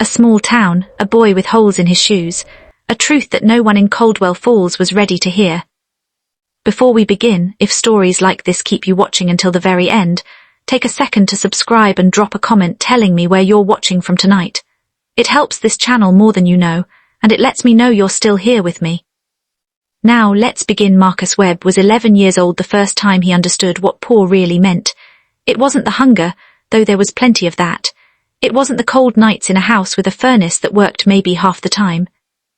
A small town, a boy with holes in his shoes, a truth that no one in Caldwell Falls was ready to hear. Before we begin, if stories like this keep you watching until the very end, take a second to subscribe and drop a comment telling me where you're watching from tonight. It helps this channel more than you know, and it lets me know you're still here with me. Now let's begin. Marcus Webb was 11 years old the first time he understood what poor really meant. It wasn't the hunger, though there was plenty of that. It wasn't the cold nights in a house with a furnace that worked maybe half the time.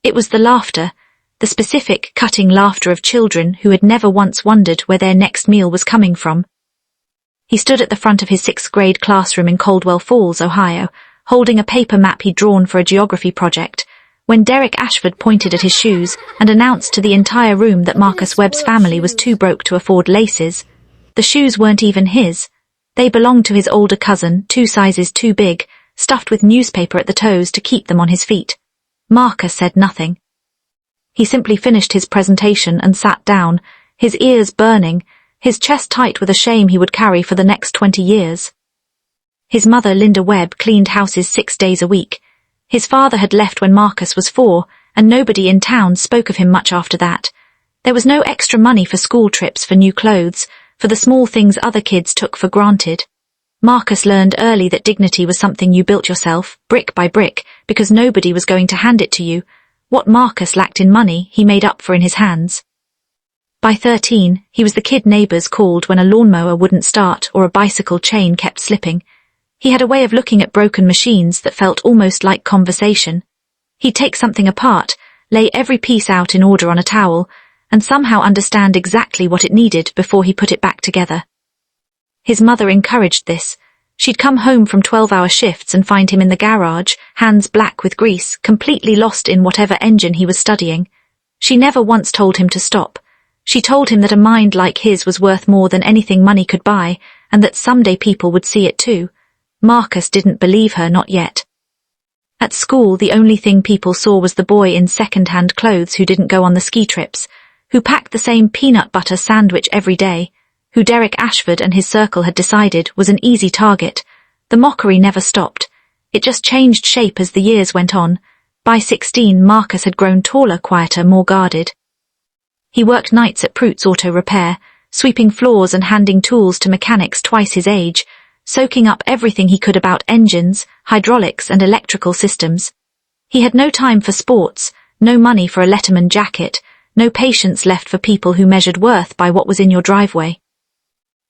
It was the laughter, the specific, cutting laughter of children who had never once wondered where their next meal was coming from. He stood at the front of his 6th grade classroom in Caldwell Falls, Ohio, holding a paper map he'd drawn for a geography project, when Derek Ashford pointed at his shoes and announced to the entire room that Marcus Webb's family was too broke to afford laces. The shoes weren't even his. They belonged to his older cousin, 2 sizes too big, stuffed with newspaper at the toes to keep them on his feet. Marcus said nothing. He simply finished his presentation and sat down, his ears burning, his chest tight with a shame he would carry for the next 20 years. His mother, Linda Webb, cleaned houses 6 days a week. His father had left when Marcus was 4, and nobody in town spoke of him much after that. There was no extra money for school trips, for new clothes, for the small things other kids took for granted. Marcus learned early that dignity was something you built yourself, brick by brick, because nobody was going to hand it to you. What Marcus lacked in money, he made up for in his hands. By 13, he was the kid neighbors called when a lawnmower wouldn't start or a bicycle chain kept slipping. He had a way of looking at broken machines that felt almost like conversation. He'd take something apart, lay every piece out in order on a towel, and somehow understand exactly what it needed before he put it back together. His mother encouraged this. She'd come home from 12-hour shifts and find him in the garage, hands black with grease, completely lost in whatever engine he was studying. She never once told him to stop. She told him that a mind like his was worth more than anything money could buy, and that someday people would see it too. Marcus didn't believe her, not yet. At school, the only thing people saw was the boy in second-hand clothes who didn't go on the ski trips, who packed the same peanut butter sandwich every day, who Derek Ashford and his circle had decided was an easy target. The mockery never stopped. It just changed shape as the years went on. By 16, Marcus had grown taller, quieter, more guarded. He worked nights at Pruitt's Auto Repair, sweeping floors and handing tools to mechanics twice his age, soaking up everything he could about engines, hydraulics and electrical systems. He had no time for sports, no money for a Letterman jacket, no patience left for people who measured worth by what was in your driveway.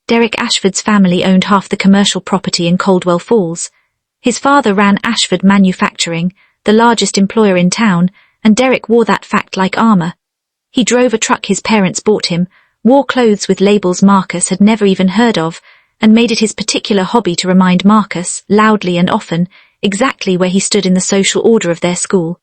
Derek Ashford's family owned half the commercial property in Caldwell Falls. His father ran Ashford Manufacturing, the largest employer in town, and Derek wore that fact like armor. He drove a truck his parents bought him, wore clothes with labels Marcus had never even heard of, and made it his particular hobby to remind Marcus, loudly and often, exactly where he stood in the social order of their school.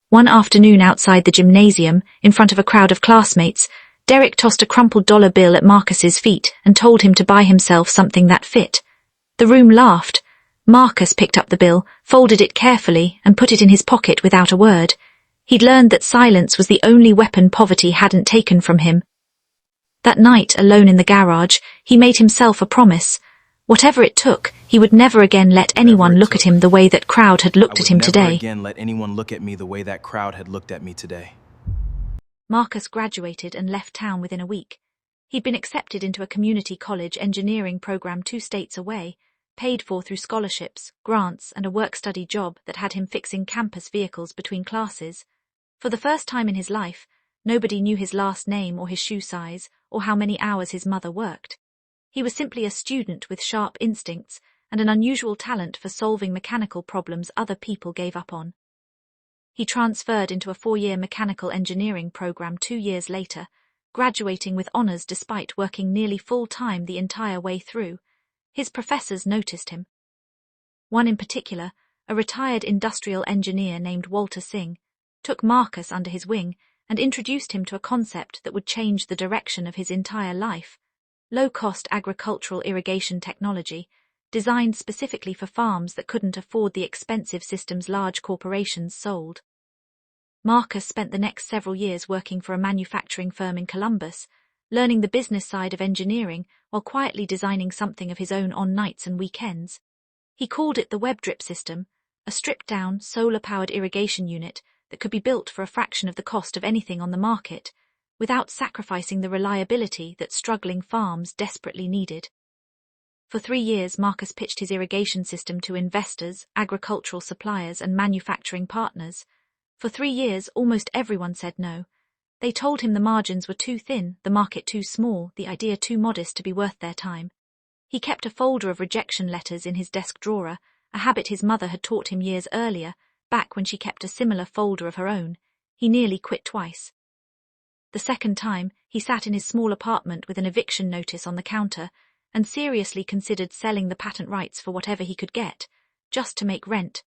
One afternoon outside the gymnasium, in front of a crowd of classmates, Derek tossed a crumpled dollar bill at Marcus's feet and told him to buy himself something that fit. The room laughed. Marcus picked up the bill, folded it carefully, and put it in his pocket without a word. He'd learned that silence was the only weapon poverty hadn't taken from him. That night, alone in the garage, he made himself a promise. Whatever it took, he would never again let anyone look at him the way that crowd had looked at him today. Never again let anyone look at me the way that crowd had looked at me today. Marcus graduated and left town within a week. He'd been accepted into a community college engineering program 2 states away, paid for through scholarships, grants, and a work-study job that had him fixing campus vehicles between classes. For the first time in his life, nobody knew his last name or his shoe size or how many hours his mother worked. He was simply a student with sharp instincts and an unusual talent for solving mechanical problems other people gave up on. He transferred into a 4-year mechanical engineering program 2 years later, graduating with honors despite working nearly full-time the entire way through. His professors noticed him. One in particular, a retired industrial engineer named Walter Singh, took Marcus under his wing and introduced him to a concept that would change the direction of his entire life: low-cost agricultural irrigation technology, designed specifically for farms that couldn't afford the expensive systems large corporations sold. Marcus spent the next several years working for a manufacturing firm in Columbus, learning the business side of engineering while quietly designing something of his own on nights and weekends. He called it the Webb drip system, a stripped-down, solar-powered irrigation unit that could be built for a fraction of the cost of anything on the market, without sacrificing the reliability that struggling farms desperately needed. For 3 years, Marcus pitched his irrigation system to investors, agricultural suppliers, and manufacturing partners. For 3 years, almost everyone said no. They told him the margins were too thin, the market too small, the idea too modest to be worth their time. He kept a folder of rejection letters in his desk drawer, a habit his mother had taught him years earlier, back when she kept a similar folder of her own. He nearly quit twice. The second time, he sat in his small apartment with an eviction notice on the counter and seriously considered selling the patent rights for whatever he could get, just to make rent.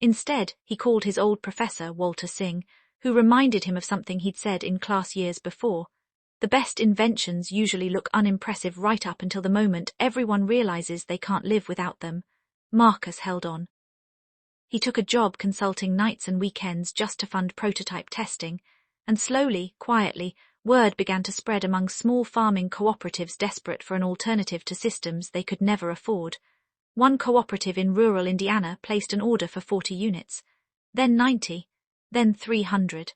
Instead, he called his old professor, Walter Singh, who reminded him of something he'd said in class years before. The best inventions usually look unimpressive right up until the moment everyone realizes they can't live without them. Marcus held on. He took a job consulting nights and weekends just to fund prototype testing, and slowly, quietly, word began to spread among small farming cooperatives desperate for an alternative to systems they could never afford. One cooperative in rural Indiana placed an order for 40 units, then 90, then 300.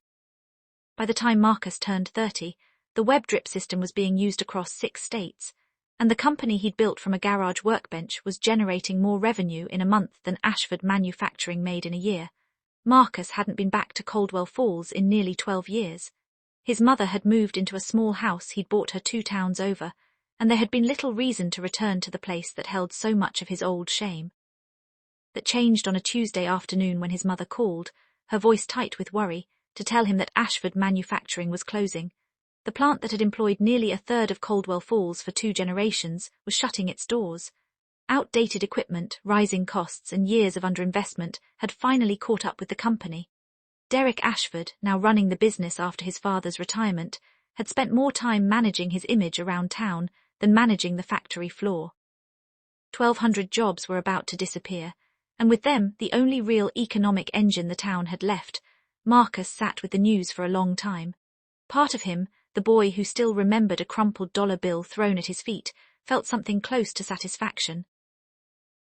By the time Marcus turned 30, the Webb drip system was being used across 6 states, and the company he'd built from a garage workbench was generating more revenue in a month than Ashford Manufacturing made in a year. Marcus hadn't been back to Caldwell Falls in nearly 12 years. His mother had moved into a small house he'd bought her 2 towns over, and there had been little reason to return to the place that held so much of his old shame. That changed on a Tuesday afternoon when his mother called, her voice tight with worry, to tell him that Ashford Manufacturing was closing. The plant that had employed nearly a third of Caldwell Falls for 2 generations was shutting its doors. Outdated equipment, rising costs, and years of underinvestment had finally caught up with the company. Derek Ashford, now running the business after his father's retirement, had spent more time managing his image around town than managing the factory floor. 1,200 jobs were about to disappear, and with them the only real economic engine the town had left. Marcus sat with the news for a long time. Part of him, the boy who still remembered a crumpled dollar bill thrown at his feet, felt something close to satisfaction.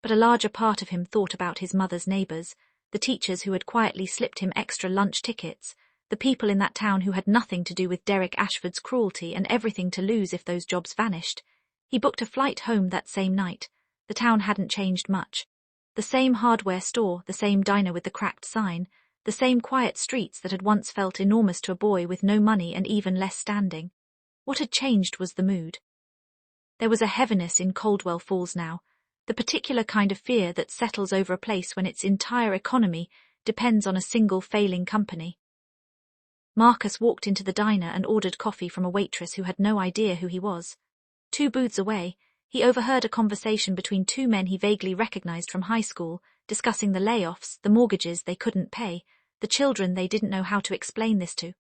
But a larger part of him thought about his mother's neighbors, the teachers who had quietly slipped him extra lunch tickets, the people in that town who had nothing to do with Derek Ashford's cruelty and everything to lose if those jobs vanished. He booked a flight home that same night. The town hadn't changed much. The same hardware store, the same diner with the cracked sign, the same quiet streets that had once felt enormous to a boy with no money and even less standing. What had changed was the mood. There was a heaviness in Caldwell Falls now, the particular kind of fear that settles over a place when its entire economy depends on a single failing company. Marcus walked into the diner and ordered coffee from a waitress who had no idea who he was. 2 booths away, he overheard a conversation between 2 men he vaguely recognized from high school, discussing the layoffs, the mortgages they couldn't pay, the children they didn't know how to explain this to.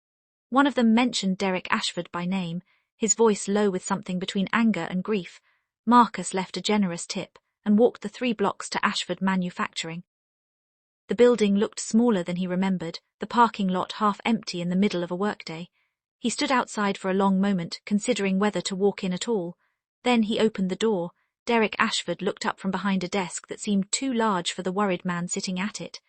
One of them mentioned Derek Ashford by name, his voice low with something between anger and grief. Marcus left a generous tip and walked the 3 blocks to Ashford Manufacturing. The building looked smaller than he remembered, the parking lot half empty in the middle of a workday. He stood outside for a long moment, considering whether to walk in at all. Then he opened the door. Derek Ashford looked up from behind a desk that seemed too large for the worried man sitting at it.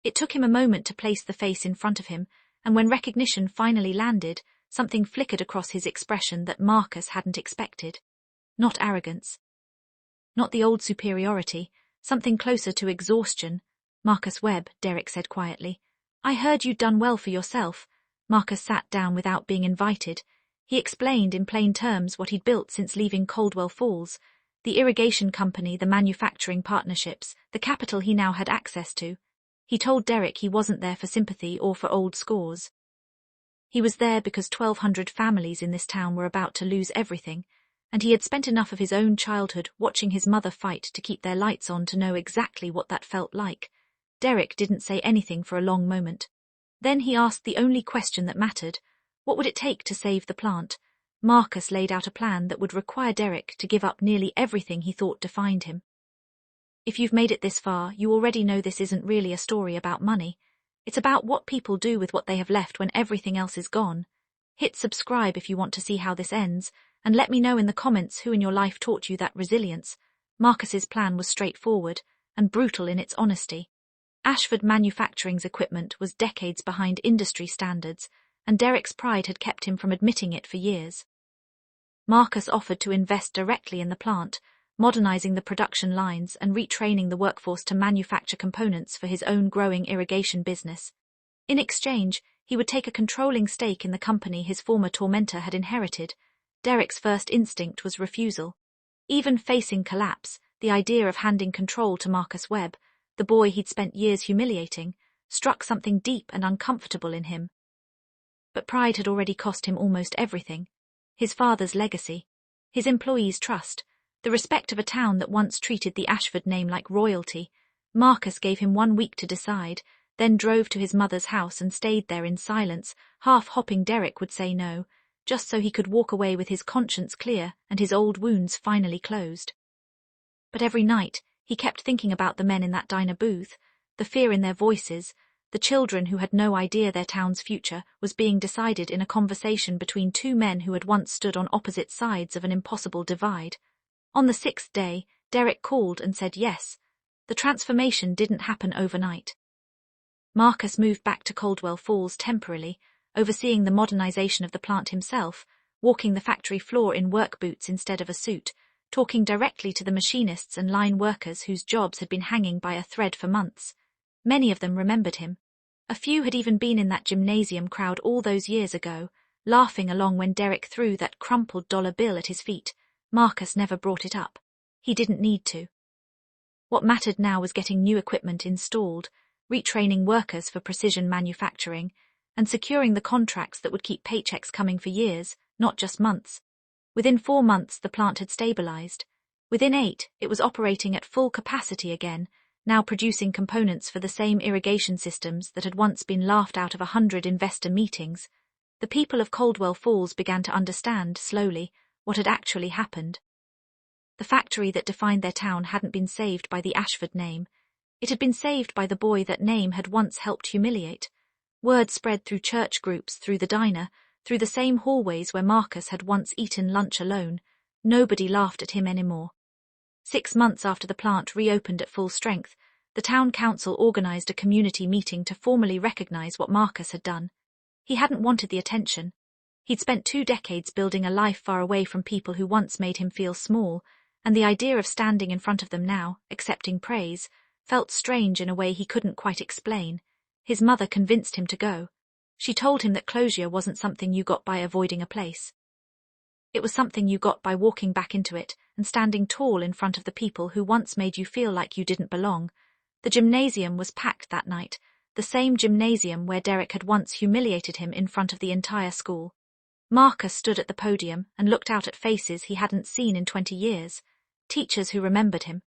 It took him a moment to place the face in front of him, and when recognition finally landed, something flickered across his expression that Marcus hadn't expected. Not arrogance. Not the old superiority, something closer to exhaustion. Marcus Webb, Derek said quietly. I heard you'd done well for yourself. Marcus sat down without being invited. He explained in plain terms what he'd built since leaving Caldwell Falls, the irrigation company, the manufacturing partnerships, the capital he now had access to. He told Derek he wasn't there for sympathy or for old scores. He was there because 1,200 families in this town were about to lose everything, and he had spent enough of his own childhood watching his mother fight to keep their lights on to know exactly what that felt like. Derek didn't say anything for a long moment. Then he asked the only question that mattered. What would it take to save the plant? Marcus laid out a plan that would require Derek to give up nearly everything he thought defined him. If you've made it this far, you already know this isn't really a story about money. It's about what people do with what they have left when everything else is gone. Hit subscribe if you want to see how this ends, and let me know in the comments who in your life taught you that resilience. Marcus's plan was straightforward and brutal in its honesty. Ashford Manufacturing's equipment was decades behind industry standards, and Derek's pride had kept him from admitting it for years. Marcus offered to invest directly in the plant, modernizing the production lines and retraining the workforce to manufacture components for his own growing irrigation business. In exchange, he would take a controlling stake in the company his former tormentor had inherited. Derek's first instinct was refusal. Even facing collapse, the idea of handing control to Marcus Webb, the boy he'd spent years humiliating, struck something deep and uncomfortable in him. But pride had already cost him almost everything. His father's legacy, his employees' trust, the respect of a town that once treated the Ashford name like royalty. Marcus gave him 1 week to decide, then drove to his mother's house and stayed there in silence, half-hoping Derek would say no, just so he could walk away with his conscience clear and his old wounds finally closed. But every night, he kept thinking about the men in that diner booth, the fear in their voices, the children who had no idea their town's future was being decided in a conversation between two men who had once stood on opposite sides of an impossible divide. On the 6th day, Derek called and said yes. The transformation didn't happen overnight. Marcus moved back to Caldwell Falls temporarily, overseeing the modernization of the plant himself, walking the factory floor in work boots instead of a suit, talking directly to the machinists and line workers whose jobs had been hanging by a thread for months. Many of them remembered him. A few had even been in that gymnasium crowd all those years ago, laughing along when Derek threw that crumpled dollar bill at his feet. Marcus never brought it up. He didn't need to. What mattered now was getting new equipment installed, retraining workers for precision manufacturing, and securing the contracts that would keep paychecks coming for years, not just months. Within 4 months, the plant had stabilized. Within 8, it was operating at full capacity again, now producing components for the same irrigation systems that had once been laughed out of 100 investor meetings. The people of Caldwell Falls began to understand, slowly, what had actually happened. The factory that defined their town hadn't been saved by the Ashford name. It had been saved by the boy that name had once helped humiliate. Word spread through church groups, through the diner, through the same hallways where Marcus had once eaten lunch alone. Nobody laughed at him anymore. 6 months after the plant reopened at full strength, the town council organized a community meeting to formally recognize what Marcus had done. He hadn't wanted the attention. He'd spent 2 decades building a life far away from people who once made him feel small, and the idea of standing in front of them now, accepting praise, felt strange in a way he couldn't quite explain. His mother convinced him to go. She told him that closure wasn't something you got by avoiding a place. It was something you got by walking back into it and standing tall in front of the people who once made you feel like you didn't belong. The gymnasium was packed that night, the same gymnasium where Derek had once humiliated him in front of the entire school. Marcus stood at the podium and looked out at faces he hadn't seen in 20 years, teachers who remembered him.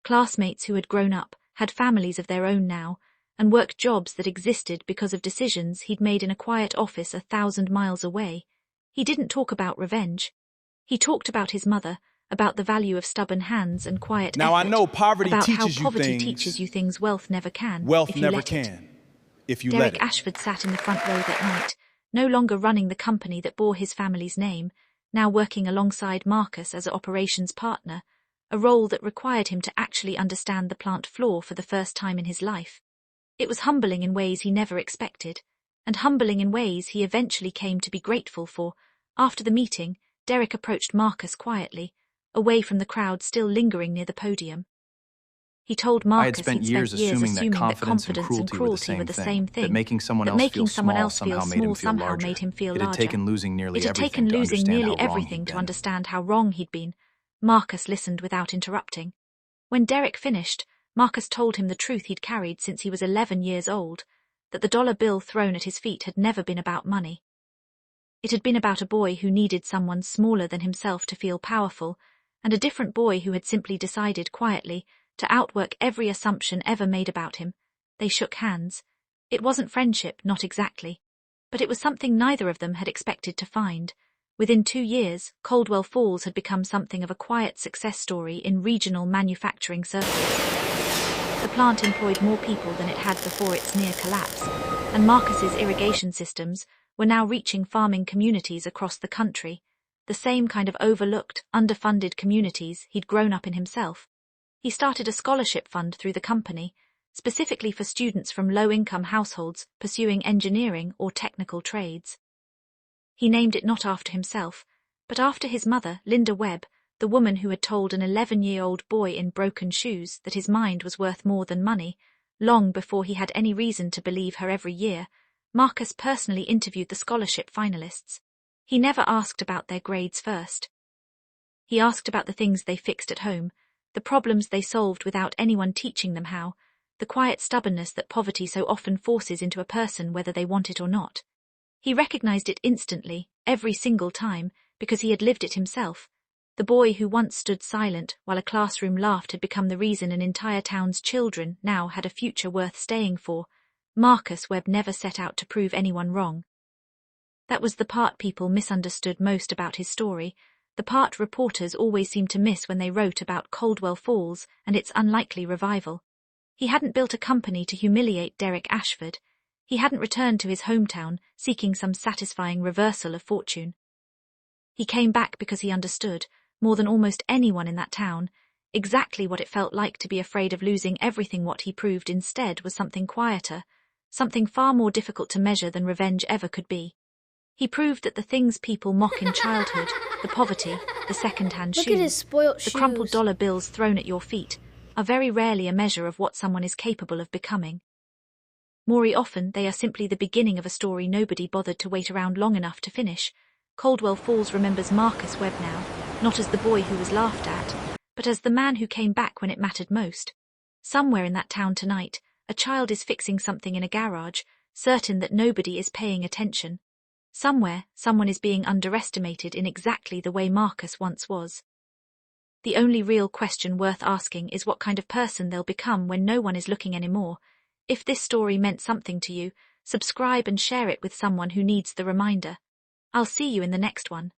Classmates who had grown up, had families of their own now, and worked jobs that existed because of decisions he'd made in a quiet office 1,000 miles away. He didn't talk about revenge. He talked about his mother, about the value of stubborn hands and quiet Now effort, I know poverty about how teaches you poverty things. teaches you things wealth never can. Wealth if you never let it. can. If you let Derek it. Ashford sat in the front row that night, no longer running the company that bore his family's name, now working alongside Marcus as an operations partner, a role that required him to actually understand the plant floor for the first time in his life. It was humbling in ways he never expected, and humbling in ways he eventually came to be grateful for. After the meeting, Derek approached Marcus quietly, away from the crowd still lingering near the podium. He told Marcus I had spent years assuming that confidence and cruelty were the same thing, that making someone else feel small somehow made him feel larger. It had taken losing nearly everything to understand how wrong he'd been. Marcus listened without interrupting. When Derek finished, Marcus told him the truth he'd carried since he was 11 years old, that the dollar bill thrown at his feet had never been about money. It had been about a boy who needed someone smaller than himself to feel powerful, and a different boy who had simply decided quietly to outwork every assumption ever made about him. They shook hands. It wasn't friendship, not exactly, but it was something neither of them had expected to find. Within 2 years, Caldwell Falls had become something of a quiet success story in regional manufacturing circles. The plant employed more people than it had before its near collapse, and Marcus's irrigation systems were now reaching farming communities across the country, the same kind of overlooked, underfunded communities he'd grown up in himself. He started a scholarship fund through the company, specifically for students from low-income households pursuing engineering or technical trades. He named it not after himself, but after his mother, Linda Webb, the woman who had told an 11-year-old boy in broken shoes that his mind was worth more than money, long before he had any reason to believe her. Every year, Marcus personally interviewed the scholarship finalists. He never asked about their grades first. He asked about the things they fixed at home, the problems they solved without anyone teaching them how, the quiet stubbornness that poverty so often forces into a person whether they want it or not. He recognized it instantly, every single time, because he had lived it himself. The boy who once stood silent while a classroom laughed had become the reason an entire town's children now had a future worth staying for. Marcus Webb never set out to prove anyone wrong. That was the part people misunderstood most about his story, the part reporters always seemed to miss when they wrote about Caldwell Falls and its unlikely revival. He hadn't built a company to humiliate Derek Ashford. He hadn't returned to his hometown seeking some satisfying reversal of fortune. He came back because he understood, more than almost anyone in that town, exactly what it felt like to be afraid of losing everything. What he proved instead was something quieter, something far more difficult to measure than revenge ever could be. He proved that the things people mock in childhood, the poverty, the secondhand shoes, the crumpled dollar bills thrown at your feet, are very rarely a measure of what someone is capable of becoming. More often, they are simply the beginning of a story nobody bothered to wait around long enough to finish. Caldwell Falls remembers Marcus Webb now, not as the boy who was laughed at, but as the man who came back when it mattered most. Somewhere in that town tonight, a child is fixing something in a garage, certain that nobody is paying attention. Somewhere, someone is being underestimated in exactly the way Marcus once was. The only real question worth asking is what kind of person they'll become when no one is looking anymore. If this story meant something to you, subscribe and share it with someone who needs the reminder. I'll see you in the next one.